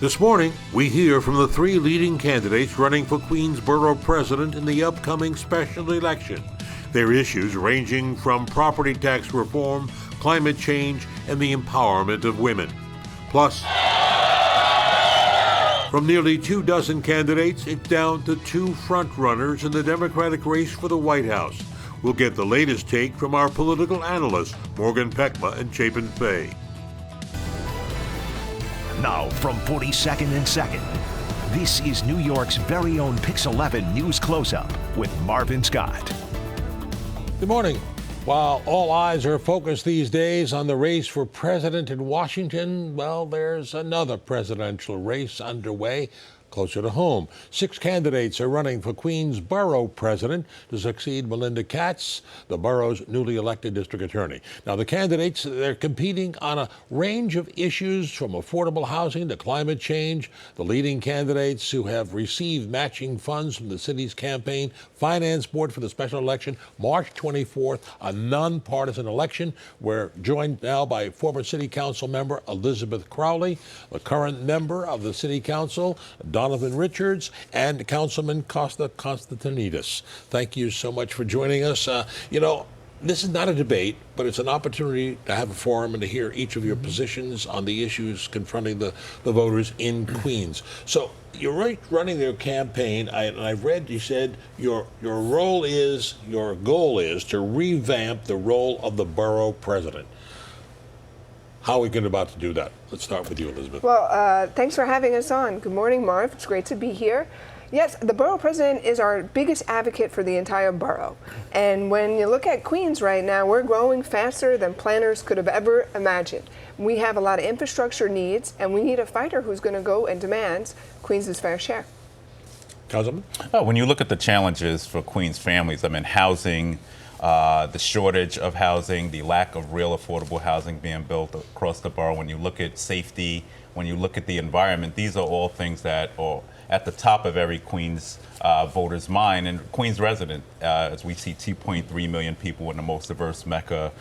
This morning, we hear from the three leading candidates running for Queens Borough President in the upcoming special election. Their issues ranging from property tax reform, climate change, and the empowerment of women. Plus, from nearly 24 candidates, it's down to 2 frontrunners in the Democratic race for the White House. We'll get the latest take from our political analysts, Morgan Peckma and Chapin Fay. Now from 42nd and 2nd, this is New York's very own Pix 11 News Close-Up with Marvin Scott. Good morning. While all eyes are focused these days on the race for president in Washington, well, there's another presidential race underway closer to home. 6 candidates are running for Queens Borough President to succeed Melinda Katz, the borough's newly elected district attorney. Now, the candidates, they're competing on a range of issues from affordable housing to climate change. The leading candidates who have received matching funds from the city's campaign finance board for the special election, March 24th, a nonpartisan election. We're joined now by former city council member Elizabeth Crowley, the current member of the city council, Donovan Richards, and Councilman Costa Constantinidis. Thank you so much for joining us. This is not a debate, but it's an opportunity to have a forum and to hear each of your positions on the issues confronting the voters in Queens. So you're running their campaign, and I've read you said your goal is to revamp the role of the borough president. How are we going about to do that? Let's start with you, Elizabeth. Well, thanks for having us on. Good morning, Marv. It's great to be here. Yes, the borough president is our biggest advocate for the entire borough. And when you look at Queens right now, we're growing faster than planners could have ever imagined. We have a lot of infrastructure needs, and we need a fighter who's going to go and demand Queens' fair share. Councilman? When you look at the challenges for Queens families, housing, the shortage of housing, the lack of real affordable housing being built across the borough, when you look at safety, when you look at the environment, these are all things that are at the top of every Queens voter's mind. And Queens resident, as we see 2.3 million people in the most diverse Mecca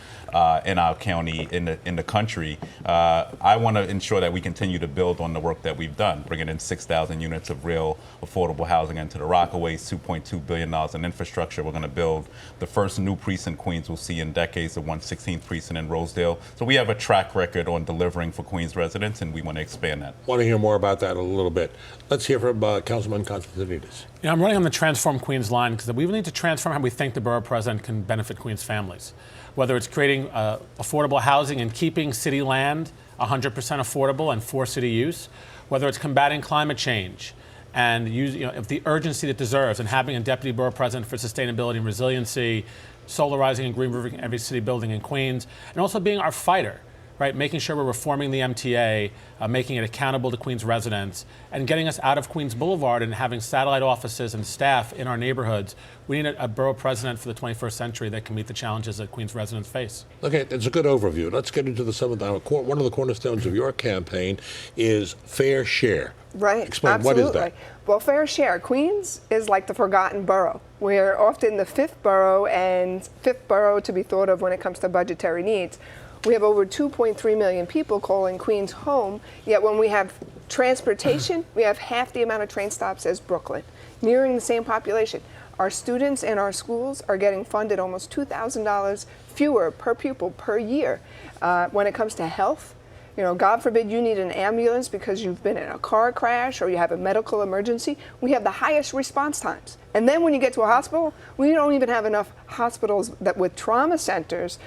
in our county, in the country, I want to ensure that we continue to build on the work that we've done, bringing in 6,000 units of real affordable housing into the Rockaways, $2.2 billion in infrastructure. We're going to build the first new precinct Queens will see in decades, the 116th precinct in Rosedale. So we have a track record on delivering for Queens residents, and we want to expand that. Want to hear more about that in a little bit. Let's hear from Councilman Constantinidis. I'm running on the Transform Queens line because we need to transform how we think the borough president can benefit Queens families. Whether it's creating affordable housing and keeping city land 100% affordable and for city use, whether it's combating climate change and the urgency that deserves, and having a deputy borough president for sustainability and resiliency, solarizing and green roofing every city building in Queens, and also being our fighter. Right, making sure we're reforming the MTA, making it accountable to Queens residents, and getting us out of Queens Boulevard and having satellite offices and staff in our neighborhoods. We need a borough president for the 21st century that can meet the challenges that Queens residents face. Okay, it's a good overview. Let's get into some of the one of the cornerstones of your campaign is fair share. Right, Explain, absolutely. What is that? Well, fair share. Queens is like the forgotten borough. We're often the 5th borough, and 5th borough to be thought of when it comes to budgetary needs. We have over 2.3 million people calling Queens home, yet when we have transportation, we have half the amount of train stops as Brooklyn, nearing the same population. Our students in our schools are getting funded almost $2,000 fewer per pupil per year. When it comes to health, God forbid you need an ambulance because you've been in a car crash or you have a medical emergency, we have the highest response times. And then when you get to a hospital, we don't even have enough hospitals that with trauma centers.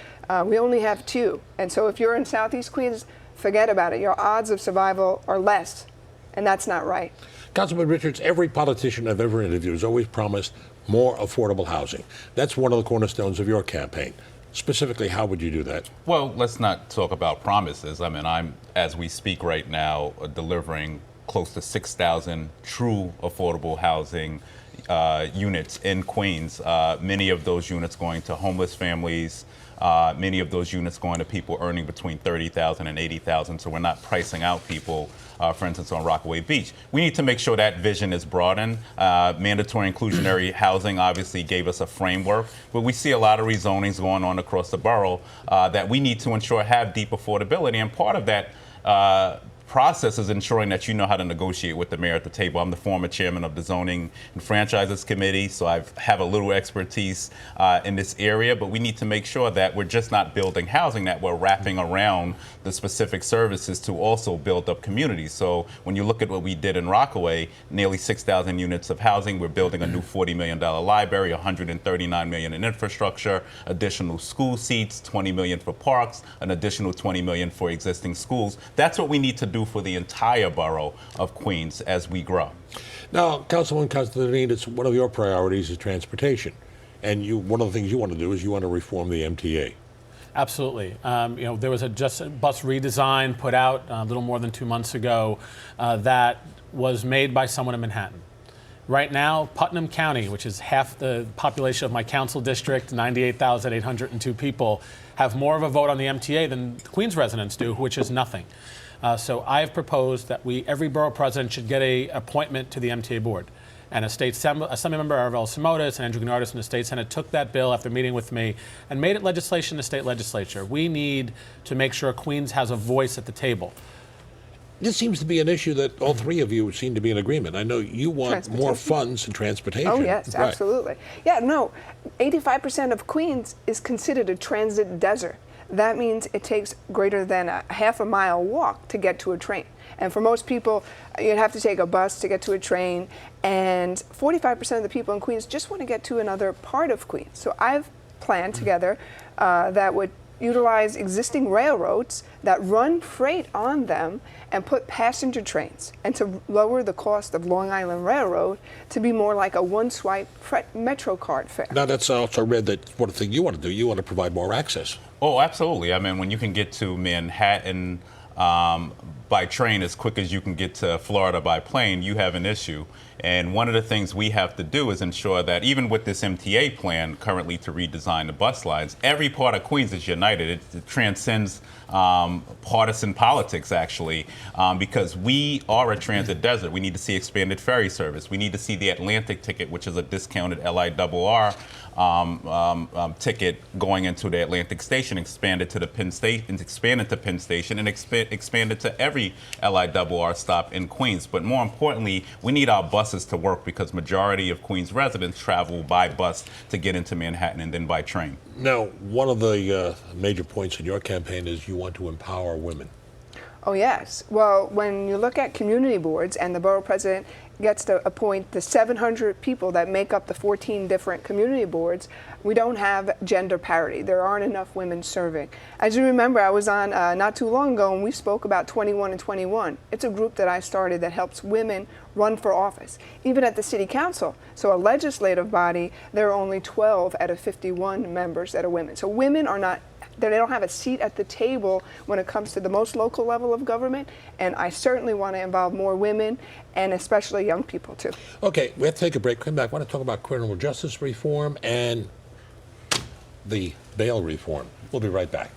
We only have 2. And so if you're in Southeast Queens, forget about it. Your odds of survival are less, and that's not right. Councilman Richards, every politician I've ever interviewed has always promised more affordable housing. That's one of the cornerstones of your campaign. Specifically, how would you do that? Well, let's not talk about promises. I'm, as we speak right now, delivering close to 6,000 true affordable housing units in Queens. Many of those units going to homeless families, many of those units going to people earning between $30,000 and $80,000. So we're not pricing out people, for instance, on Rockaway Beach. We need to make sure that vision is broadened. Mandatory inclusionary housing obviously gave us a framework, but we see a lot of rezonings going on across the borough that we need to ensure have deep affordability. And part of that process is ensuring that you know how to negotiate with the mayor at the table. I'm the former chairman of the Zoning and Franchises Committee, so I have a little expertise in this area, but we need to make sure that we're just not building housing, that we're wrapping around the specific services to also build up communities. So when you look at what we did in Rockaway, nearly 6,000 units of housing, we're building a new $40 million library, $139 million in infrastructure, additional school seats, $20 million for parks, an additional $20 million for existing schools. That's what we need to do for the entire borough of Queens as we grow. Now, Councilwoman Constantine, it's one of your priorities is transportation. And one of the things you want to do is you want to reform the MTA. Absolutely. There was just a bus redesign put out a little more than 2 months ago that was made by someone in Manhattan. Right now, Putnam County, which is half the population of my council district, 98,802 people, have more of a vote on the MTA than Queens residents do, which is nothing. So I have proposed that every borough president should get an appointment to the MTA board. And a Assembly member, Arvel Simotis, and Andrew Gennardis in the State Senate took that bill after meeting with me and made it legislation in the state legislature. We need to make sure Queens has a voice at the table. This seems to be an issue that all three of you seem to be in agreement. I know you want more funds in transportation. Oh, yes, right. Absolutely. Yeah, no, 85% of Queens is considered a transit desert. That means it takes greater than a half a mile walk to get to a train. And for most people, you'd have to take a bus to get to a train. And 45% of the people in Queens just want to get to another part of Queens. So I've planned together that would utilize existing railroads that run freight on them and put passenger trains, and to lower the cost of Long Island Railroad to be more like a one-swipe Metro card fare. Now, that's also read that one thing you want to do, you want to provide more access. Oh, absolutely. I mean, when you can get to Manhattan by train as quick as you can get to Florida by plane, you have an issue. And one of the things we have to do is ensure that even with this MTA plan currently to redesign the bus lines, every part of Queens is united. It transcends partisan politics, actually, because we are a transit desert. We need to see expanded ferry service. We need to see the Atlantic ticket, which is a discounted LIRR ticket going into the Atlantic Station, expanded to Penn Station, and expanded to every LIRR stop in Queens. But more importantly, we need our buses to work, because majority of Queens residents travel by bus to get into Manhattan and then by train. Now, one of the major points in your campaign is you want to empower women. Oh, yes. Well, when you look at community boards and the borough president gets to appoint the 700 people that make up the 14 different community boards, we don't have gender parity. There aren't enough women serving. As you remember, I was on not too long ago, and we spoke about 21 and 21. It's a group that I started that helps women run for office, even at the city council. So a legislative body, there are only 12 out of 51 members that are women. So women are not, they don't have a seat at the table when it comes to the most local level of government, and I certainly want to involve more women, and especially young people too. Okay, we have to take a break. Come back. I want to talk about criminal justice reform and the bail reform. We'll be right back.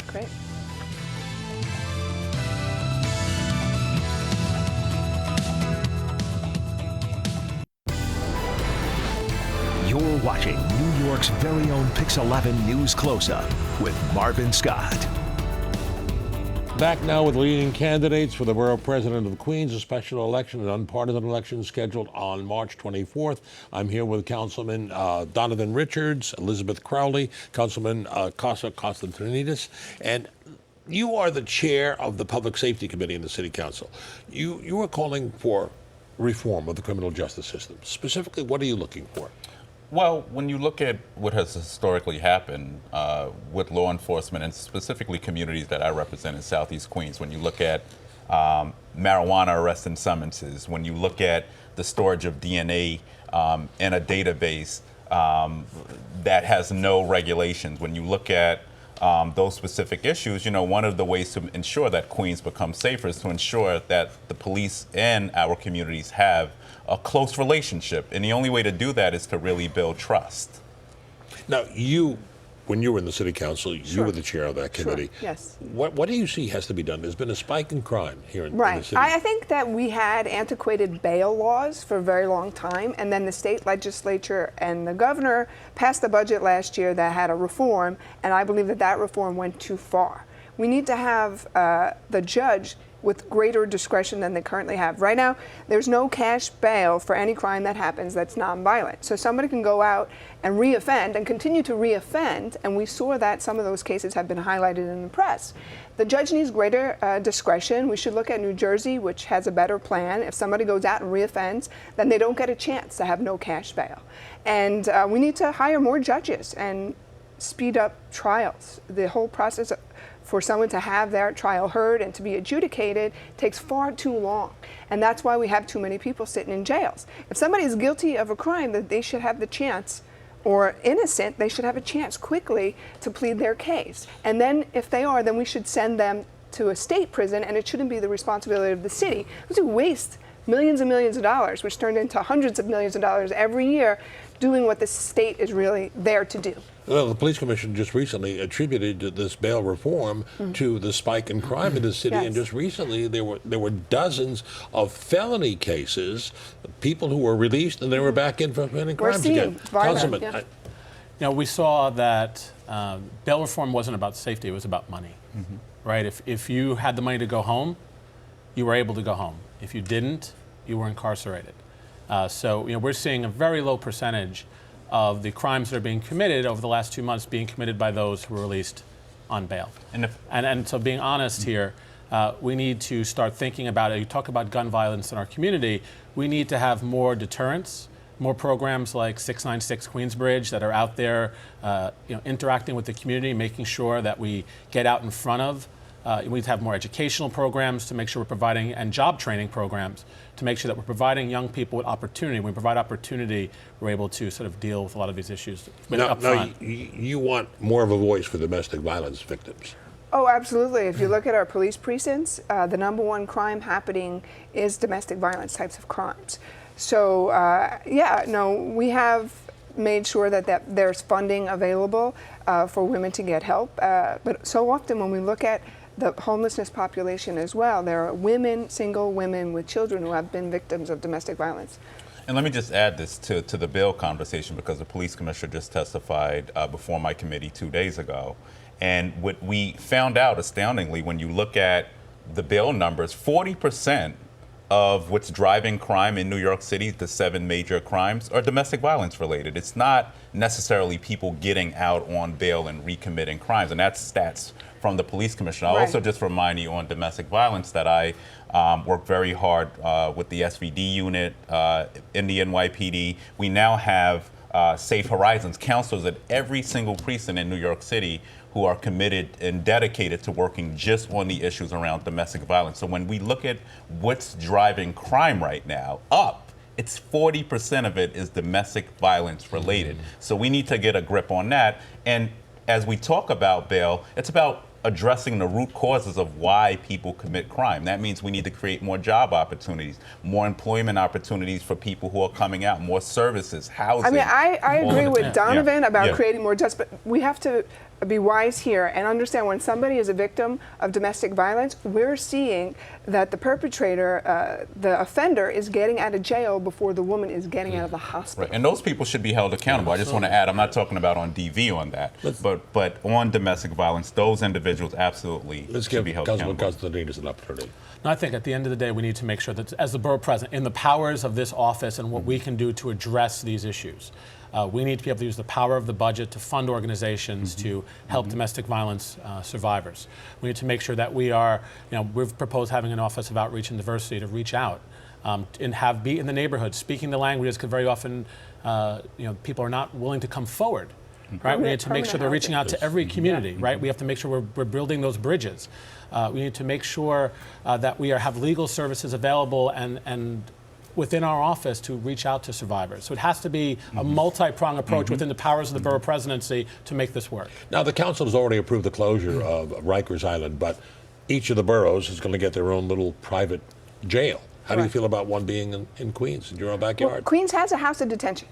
Great. You're watching New York's very own Pix 11 News Close-Up with Marvin Scott. Back now with leading candidates for the Borough President of Queens, a special election, an unpartisan election scheduled on March 24th. I'm here with Councilman Donovan Richards, Elizabeth Crowley, Councilman Constantinides, and you are the chair of the Public Safety Committee in the City Council. You are calling for reform of the criminal justice system. Specifically, what are you looking for? Well, when you look at what has historically happened with law enforcement, and specifically communities that I represent in Southeast Queens, when you look at marijuana arrests and summonses, when you look at the storage of DNA in a database that has no regulations, when you look at those specific issues, one of the ways to ensure that Queens becomes safer is to ensure that the police and our communities have a close relationship. And the only way to do that is to really build trust. Now, when you were in the City Council, you were the chair of that committee. Sure. Yes. What do you see has to be done? There's been a spike in crime here in the city. I think that we had antiquated bail laws for a very long time, and then the state legislature and the governor passed a budget last year that had a reform, and I believe that reform went too far. We need to have the judge with greater discretion than they currently have. Right now, there's no cash bail for any crime that happens that's nonviolent. So somebody can go out and reoffend and continue to reoffend, and we saw that some of those cases have been highlighted in the press. The judge needs greater discretion. We should look at New Jersey, which has a better plan. If somebody goes out and reoffends, then they don't get a chance to have no cash bail. And we need to hire more judges and speed up trials. The whole process for someone to have their trial heard and to be adjudicated takes far too long. And that's why we have too many people sitting in jails. If somebody is guilty of a crime, that they should have the chance, or innocent, they should have a chance quickly to plead their case. And then if they are, then we should send them to a state prison, and it shouldn't be the responsibility of the city, because we waste millions and millions of dollars, which turned into hundreds of millions of dollars every year, doing what the state is really there to do. Well, the police commission just recently attributed this bail reform to the spike in crime in the city, and just recently there were dozens of felony cases, people who were released and they were back in for committing crimes again. Violent, You know, we saw that bail reform wasn't about safety; it was about money, right? If you had the money to go home, you were able to go home. If you didn't, you were incarcerated. So, you know, we're seeing a very low percentage of the crimes that are being committed over the last 2 months being committed by those who were released on bail. And so being honest here, we need to start thinking about it. You talk about gun violence in our community. We need to have more deterrence, more programs like 696 Queensbridge that are out there interacting with the community, making sure that we get out in front of. We need to have more educational programs to make sure we're providing, and job training programs to make sure that we're providing young people with opportunity. When we provide opportunity, we're able to sort of deal with a lot of these issues up front. You want more of a voice for domestic violence victims. Oh, absolutely. If you look at our police precincts, the #1 crime happening is domestic violence types of crimes. So, we have made sure that there's funding available for women to get help. But so often when we look at the homelessness population as well, there are women, single women with children who have been victims of domestic violence. And let me just add this to the bail conversation, because the police commissioner just testified before my committee 2 days ago. And what we found out astoundingly, when you look at the bail numbers, 40% of what's driving crime in New York City, the 7 major crimes, are domestic violence related. It's not necessarily people getting out on bail and recommitting crimes. And that's stats from the police commissioner. I'll also just remind you on domestic violence that I work very hard with the SVD unit in the NYPD. We now have Safe Horizons counselors at every single precinct in New York City who are committed and dedicated to working just on the issues around domestic violence. So when we look at what's driving crime right now up, it's 40% of it is domestic violence related. So we need to get a grip on that. And as we talk about bail, it's about addressing the root causes of why people commit crime. That means we need to create more job opportunities, more employment opportunities for people who are coming out, more services, housing. I mean, I agree with Donovan about creating more justice, but we have to be wise here and understand when somebody is a victim of domestic violence, we're seeing that the perpetrator, the offender, is getting out of jail before the woman is getting out of the hospital. Right. And those people should be held accountable. I just want to add, I'm not talking about on DV on that, but on domestic violence, those individuals absolutely should be held accountable. Let's give Councilman Constantine an opportunity. No, I think at the end of the day, we need to make sure that as the borough president, in the powers of this office and what we can do to address these issues, we need to be able to use the power of the budget to fund organizations to help domestic violence survivors. We need to make sure that we are, we've proposed having an Office of Outreach and Diversity to reach out and be in the neighborhood, speaking the languages, because very often, people are not willing to come forward. Right? We need to make sure they're reaching out to every community, right? We have to make sure we're building those bridges. We need to make sure that we have legal services available and within our office to reach out to survivors. So it has to be a multi-pronged approach within the powers of the borough presidency to make this work. Now, the council has already approved the closure of Rikers Island, but each of the boroughs is going to get their own little private jail. How do you feel about one being in Queens, in your own backyard? Well, Queens has a house of detention.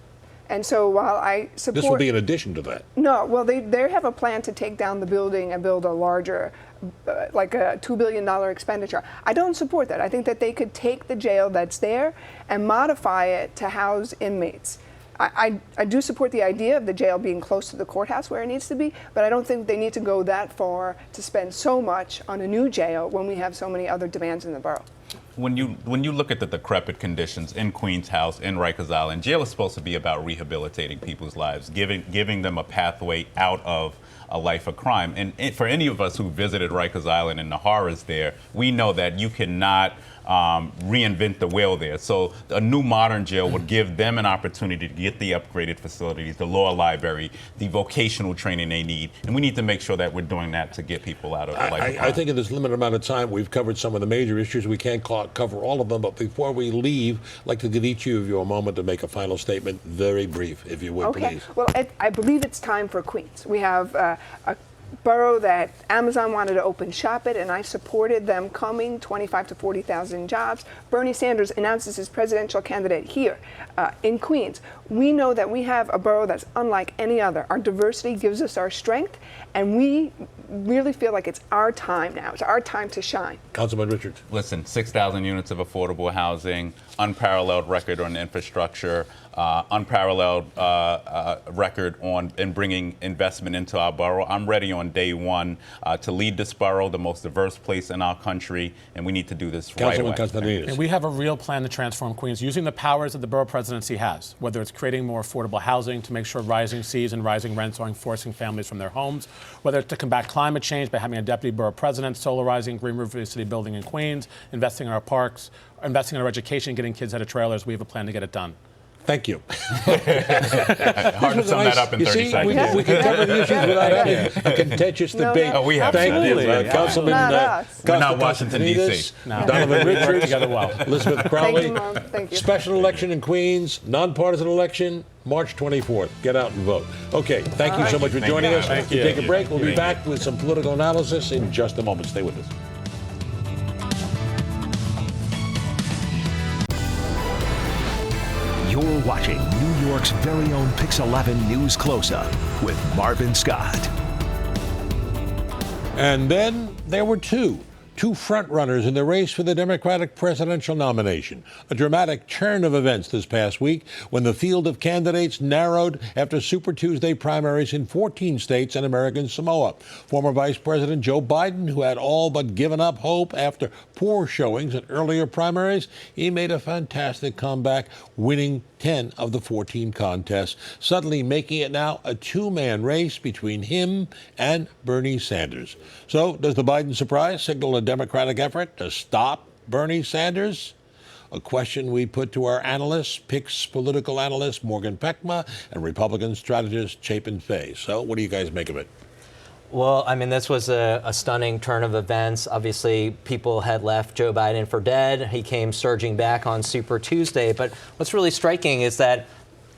And so while I support... This will be in addition to that. No, well, they have a plan to take down the building and build a larger, like a $2 billion expenditure. I don't support that. I think that they could take the jail that's there and modify it to house inmates. I do support the idea of the jail being close to the courthouse where it needs to be, but I don't think they need to go that far to spend so much on a new jail when we have so many other demands in the borough. When you look at the decrepit conditions in Queens House, in Rikers Island, jail is supposed to be about rehabilitating people's lives, giving them a pathway out of a life of crime. And for any of us who visited Rikers Island and the horrors there, we know that you cannot reinvent the wheel there. So a new modern jail would give them an opportunity to get the upgraded facilities, the law library, the vocational training they need. And we need to make sure that we're doing that to get people out of the life of crime. I think in this limited amount of time, we've covered some of the major issues. We can't cover all of them, but before we leave, I'd like to give each of you a moment to make a final statement, very brief, if you would, Okay. please. Well, I believe it's time for Queens. We have a borough that Amazon wanted to open shop at, and I supported them coming, 25 to 40,000 jobs. Bernie Sanders announces his presidential candidate here in Queens. We know that we have a borough that's unlike any other. Our diversity gives us our strength, and we really feel like it's our time now. It's our time to shine. Councilman Richards. Listen, 6,000 units of affordable housing, unparalleled record on infrastructure, unparalleled record in bringing investment into our borough. I'm ready on day one to lead this borough, the most diverse place in our country, and we need to do this right away. Councilman Constantinides. And we have a real plan to transform Queens using the powers that the borough presidency has, whether it's creating more affordable housing to make sure rising seas and rising rents aren't forcing families from their homes, whether it's to combat climate change by having a deputy borough president, solarizing Green River City building in Queens, investing in our parks, investing in our education, getting kids out of trailers. We have a plan to get it done. Thank you. Hard to sum that up in 30 seconds. We can cover the issues without having a contentious debate. Oh, we have Thank you, absolutely. Councilman Not us. We're not Washington, D.C. No. Donovan We work Richards, together well. Elizabeth Crowley. Thank you, Mom. Thank you. Special election in Queens, nonpartisan election, March 24th. Get out and vote. Okay, thank you so much for joining us. Thank We'll you. take a break. We'll be back with some political analysis in just a moment. Stay with us. You're watching New York's very own Pix 11 News Close-Up with Marvin Scott. And then there were two frontrunners in the race for the Democratic presidential nomination. A dramatic turn of events this past week when the field of candidates narrowed after Super Tuesday primaries in 14 states and American Samoa. Former Vice President Joe Biden, who had all but given up hope after poor showings in earlier primaries, he made a fantastic comeback, winning 10 of the 14 contests, suddenly making it now a two-man race between him and Bernie Sanders. So does the Biden surprise signal a Democratic effort to stop Bernie Sanders? A question we put to our analysts, Pix political analyst Morgan Peckma and Republican strategist Chapin Fay. So what do you guys make of it? Well, I mean, this was a stunning turn of events. Obviously, people had left Joe Biden for dead. He came surging back on Super Tuesday. But what's really striking is that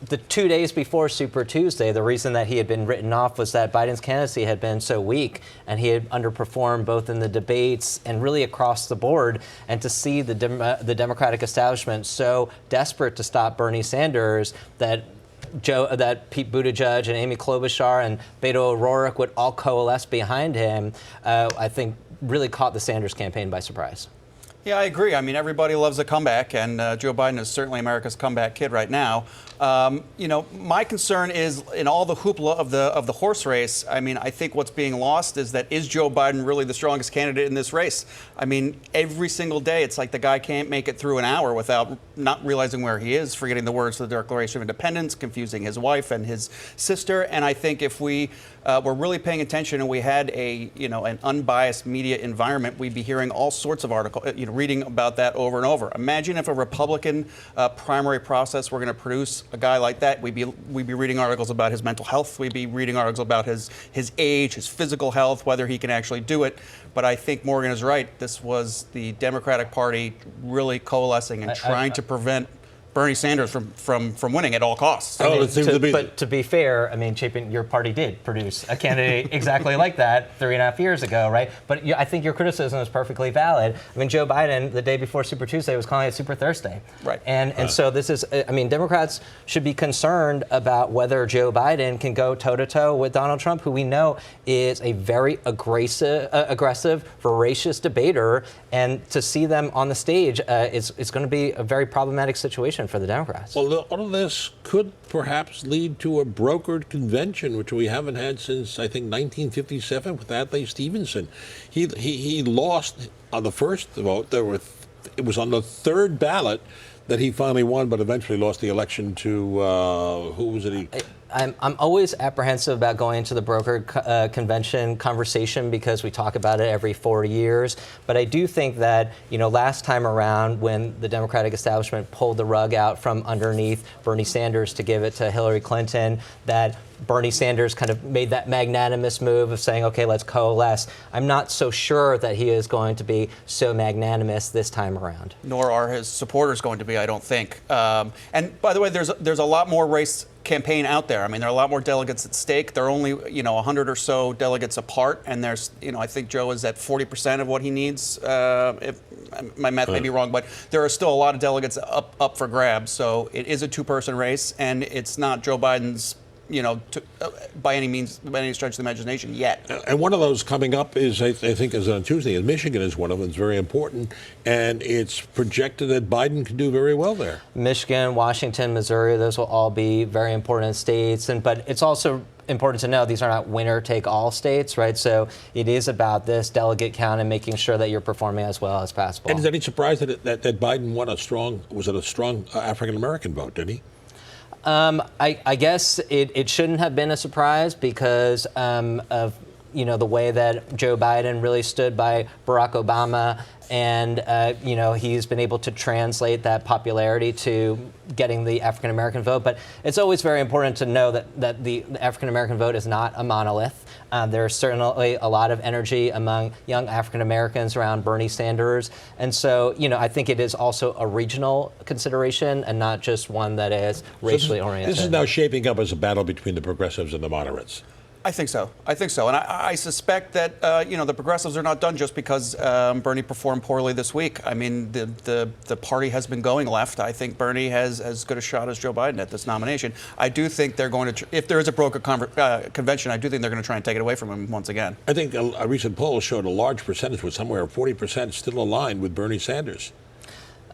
the 2 days before Super Tuesday, the reason that he had been written off was that Biden's candidacy had been so weak and he had underperformed both in the debates and really across the board. And to see the Democratic establishment so desperate to stop Bernie Sanders that Pete Buttigieg and Amy Klobuchar and Beto O'Rourke would all coalesce behind him, I think really caught the Sanders campaign by surprise. Yeah, I agree. I mean, everybody loves a comeback, and Joe Biden is certainly America's comeback kid right now. My concern is in all the hoopla of the horse race. I mean, I think what's being lost is Joe Biden really the strongest candidate in this race? I mean, every single day, it's like the guy can't make it through an hour without not realizing where he is, forgetting the words of the Declaration of Independence, confusing his wife and his sister. And I think if we were really paying attention and we had an unbiased media environment, we'd be hearing all sorts of articles, reading about that over and over. Imagine if a Republican primary process were going to produce a guy like that. We'd be reading articles about his mental health. We'd be reading articles about his age, his physical health, whether he can actually do it. But I think Morgan is right. This was the Democratic Party really coalescing and trying to prevent Bernie Sanders from winning at all costs. But to be fair, I mean, Chapin, your party did produce a candidate exactly like that 3.5 years ago, right? But I think your criticism is perfectly valid. I mean, Joe Biden, the day before Super Tuesday, was calling it Super Thursday. Right. And so this is, I mean, Democrats should be concerned about whether Joe Biden can go toe-to-toe with Donald Trump, who we know is a very aggressive, voracious debater. And to see them on the stage, it's going to be a very problematic situation position for the Democrats. Well, all of this could perhaps lead to a brokered convention, which we haven't had since, I think, 1957 with Adlai Stevenson. He lost on the first vote. It was on the third ballot that he finally won, but eventually lost the election to, who was it? I'm always apprehensive about going into the brokered convention conversation because we talk about it every 4 years. But I do think that, last time around when the Democratic establishment pulled the rug out from underneath Bernie Sanders to give it to Hillary Clinton, that Bernie Sanders kind of made that magnanimous move of saying, okay, let's coalesce. I'm not so sure that he is going to be so magnanimous this time around. Nor are his supporters going to be, I don't think. And by the way, there's a lot more race campaign out there. I mean, there are a lot more delegates at stake. There are only, 100 or so delegates apart, and there's, I think Joe is at 40% of what he needs. If my math may be wrong, but there are still a lot of delegates up for grabs. So it is a two-person race, and it's not Joe Biden's, by any stretch of the imagination yet. And one of those coming up is, I think, is on Tuesday, and Michigan is one of them. It's very important, and it's projected that Biden can do very well there. Michigan, Washington, Missouri, those will all be very important states, but it's also important to know these are not winner-take-all states, right? So it is about this delegate count and making sure that you're performing as well as possible. And is any surprise that Biden won a strong African-American vote, didn't he? I guess it shouldn't have been a surprise because of the way that Joe Biden really stood by Barack Obama, and he's been able to translate that popularity to getting the African American vote. But it's always very important to know that the African American vote is not a monolith. There's certainly a lot of energy among young African Americans around Bernie Sanders. And so, I think it is also a regional consideration and not just one that is racially oriented. This is now shaping up as a battle between the progressives and the moderates. I think so. And I suspect that, the progressives are not done just because Bernie performed poorly this week. I mean, the party has been going left. I think Bernie has as good a shot as Joe Biden at this nomination. I do think they're going to, if there is a brokered convention, I do think they're going to try and take it away from him once again. I think a recent poll showed a large percentage, with somewhere 40% still aligned with Bernie Sanders.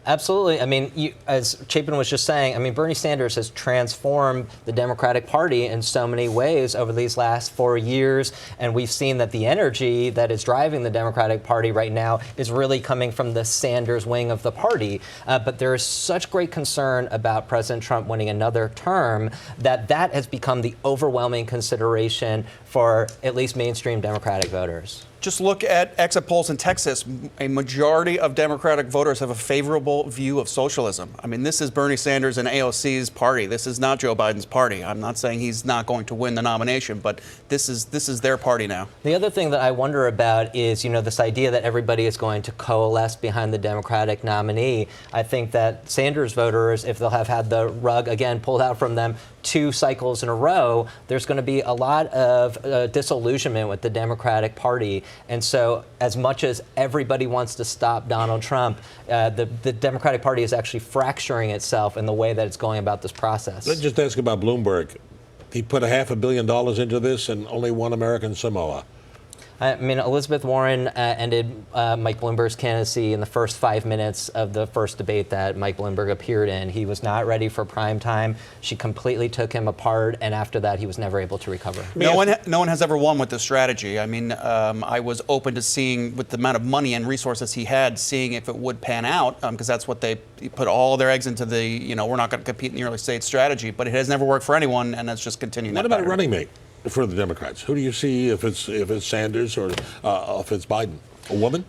Absolutely. I mean, as Chapin was just saying, Bernie Sanders has transformed the Democratic Party in so many ways over these last 4 years. And we've seen that the energy that is driving the Democratic Party right now is really coming from the Sanders wing of the party. But there is such great concern about President Trump winning another term that has become the overwhelming consideration for at least mainstream Democratic voters. Just look at exit polls in Texas. A majority of Democratic voters have a favorable view of socialism. I mean, this is Bernie Sanders and AOC's party. This is not Joe Biden's party. I'm not saying he's not going to win the nomination, but this is their party now. The other thing that I wonder about is, this idea that everybody is going to coalesce behind the Democratic nominee. I think that Sanders voters, if they'll have had the rug again pulled out from them 2 cycles in a row, there's going to be a lot of disillusionment with the Democratic Party. And so as much as everybody wants to stop Donald Trump, the Democratic Party is actually fracturing itself in the way that it's going about this process. Let's just ask about Bloomberg. He put $500 million into this and only won American Samoa. I mean, Elizabeth Warren ended Mike Bloomberg's candidacy in the first 5 minutes of the first debate that Mike Bloomberg appeared in. He was not ready for prime time. She completely took him apart, and after that, he was never able to recover. No one has ever won with this strategy. I mean, I was open to seeing, with the amount of money and resources he had, seeing if it would pan out, because that's what they put all their eggs into the, we're not going to compete in the early state strategy. But it has never worked for anyone, and that's just continuing. What about a running mate for the Democrats? Who do you see if it's Sanders or if it's Biden? A woman?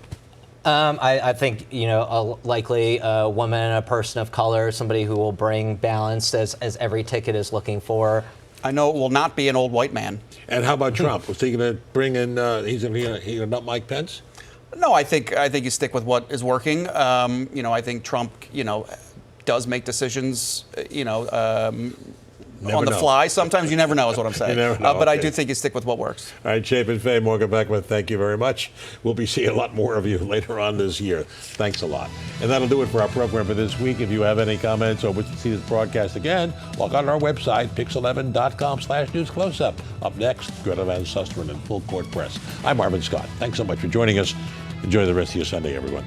I think, likely a woman, a person of color, somebody who will bring balance as every ticket is looking for. I know it will not be an old white man. And how about Trump? Was he going to bring in, he's going to nut Mike Pence? No, I think you stick with what is working. I think Trump, does make decisions, on the fly. Sometimes you never know, is what I'm saying. You never know, but okay. I do think you stick with what works. All right, Chapin Fay, Morgan Beckman, thank you very much. We'll be seeing a lot more of you later on this year. Thanks a lot. And that'll do it for our program for this week. If you have any comments or wish to see this broadcast again, log on to our website, pix11.com/News Close-Up. Up next, Greta Van Susteren and Full Court Press. I'm Marvin Scott. Thanks so much for joining us. Enjoy the rest of your Sunday, everyone.